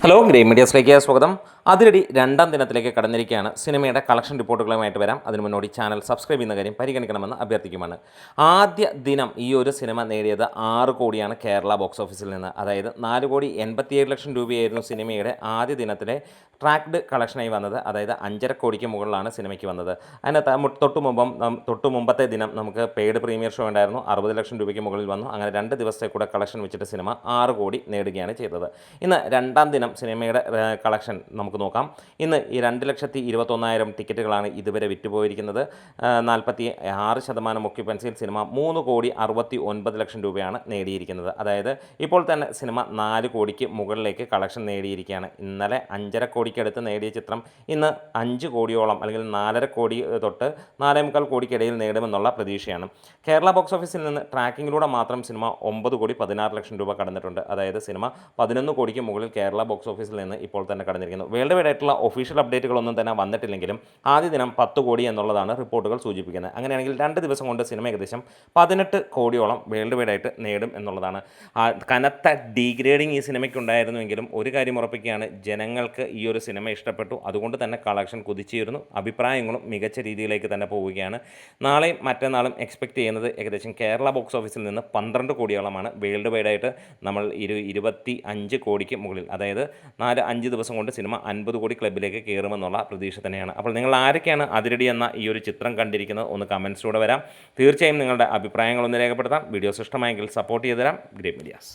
Hello great മീഡിയസിലേക്ക് സ്വാഗതം. അതിരടി രണ്ടാം ദിനത്തിലേക്ക് കടന്നിരിക്കുകയാണ്. സിനിമയുടെ കളക്ഷൻ റിപ്പോർട്ടുകളുമായിട്ട് വരാം. അതിനു മുന്നോടി ചാനൽ സബ്സ്ക്രൈബ് ചെയ്യുന്ന കാര്യം പരിഗണിക്കണമെന്ന് അഭ്യർത്ഥിക്കുമാണ്. ആദ്യ ദിനം ഈ ഒരു സിനിമ നേടിയത് 6 കോടിയാണ് കേരള ബോക്സ് ഓഫീസിൽ നിന്ന്. അതായത് 4,87,00,000 രൂപയായിരുന്നു സിനിമയുടെ ആദ്യ ദിനത്തിലെ ട്രാക്ഡ് കളക്ഷനായി വന്നത്. അതായത് 5.5 കോടിക്ക് മുകളിലാണ് സിനിമയ്ക്ക് വന്നത്. അതിനകത്ത് തൊട്ട് മുമ്പത്തെ ദിനം നമുക്ക് പെയ്ഡ് പ്രീമിയർ ഷോ ഉണ്ടായിരുന്നു. 60 ലക്ഷം രൂപയ്ക്ക് മുകളിൽ വന്നു. അങ്ങനെ 2 ദിവസത്തെ കൂടെ കളക്ഷൻ വെച്ചിട്ട് സിനിമ 6 കോടി നേടുകയാണ് ചെയ്തത്. ഇന്ന് രണ്ടാം ദിനം സിനിമയുടെ കളക്ഷൻ നമുക്ക് നോക്കാം. ഇന്ന് ഈ 2,21,000 ടിക്കറ്റുകളാണ് ഇതുവരെ വിറ്റുപോയിരിക്കുന്നത്. 46% ഒക്യുപ്പൻസിയിൽ സിനിമ 3,69,00,000 രൂപയാണ് നേടിയിരിക്കുന്നത്. അതായത് ഇപ്പോൾ തന്നെ സിനിമ 4 കോടിക്ക് മുകളിലേക്ക് കളക്ഷൻ നേടിയിരിക്കുകയാണ്. ഇന്നലെ 5.5 കോടിക്കടുത്ത് നേടിയ ചിത്രം ഇന്ന് 5 കോടിയോളം അല്ലെങ്കിൽ 4.5 കോടി തൊട്ട് 4.25 കോടിക്കിടയിൽ നേടുമെന്നുള്ള പ്രതീക്ഷയാണ്. കേരള ബോക്സ് ഓഫീസിൽ നിന്ന് ട്രാക്കിങ്ങിലൂടെ മാത്രം സിനിമ 9,16,00,000 രൂപ കടന്നിട്ടുണ്ട്. അതായത് സിനിമ 11 കോടിക്ക് മുകളിൽ കേരള ബോക്സ് ഓഫീസിൽ നിന്ന് ഇപ്പോൾ തന്നെ കടന്നിരിക്കുന്നു. വേൾഡ് വൈഡ് ആയിട്ടുള്ള ഒഫീഷ്യൽ അപ്ഡേറ്റുകളൊന്നും തന്നെ വന്നിട്ടില്ലെങ്കിലും ആദ്യ ദിനം 10 കോടി എന്നുള്ളതാണ് റിപ്പോർട്ടുകൾ സൂചിപ്പിക്കുന്നത്. അങ്ങനെയാണെങ്കിൽ 2 ദിവസം കൊണ്ട് സിനിമ ഏകദേശം 18 കോടിയോളം വേൾഡ് വൈഡ് ആയിട്ട് നേടും എന്നുള്ളതാണ്. കനത്ത ഡീഗ്രേഡിങ് ഈ സിനിമയ്ക്ക് ഉണ്ടായിരുന്നുവെങ്കിലും ഒരു കാര്യം ഉറപ്പിക്കുകയാണ്, ജനങ്ങൾക്ക് ഈ ഒരു സിനിമ ഇഷ്ടപ്പെട്ടു. അതുകൊണ്ട് തന്നെ കളക്ഷൻ കുതിച്ചുയരുന്നു. അഭിപ്രായങ്ങളും മികച്ച രീതിയിലേക്ക് തന്നെ പോവുകയാണ്. നാളെയും മറ്റന്നാളും എക്സ്പെക്റ്റ് ചെയ്യുന്നത് ഏകദേശം കേരള ബോക്സ് ഓഫീസിൽ നിന്ന് 12 കോടിയോളമാണ്. വേൾഡ് വൈഡ് ആയിട്ട് നമ്മൾ 25 കോടിക്ക് മുകളിൽ, അതായത് 4-5 ദിവസം കൊണ്ട് സിനിമ 50 കോടി ക്ലബിലേക്ക് കയറുമെന്നുള്ള പ്രതീക്ഷ തന്നെയാണ്. അപ്പോൾ നിങ്ങൾ ആരൊക്കെയാണ് അതിരടി എന്ന ഈ ഒരു ചിത്രം കണ്ടിരിക്കുന്നത് ഒന്ന് കമൻസിലൂടെ വരാം. തീർച്ചയായും നിങ്ങളുടെ അഭിപ്രായങ്ങളൊന്ന് രേഖപ്പെടുത്താം. വീഡിയോസ് ഇഷ്ടമായെങ്കിൽ സപ്പോർട്ട് ചെയ്തു തരാം. Great medias.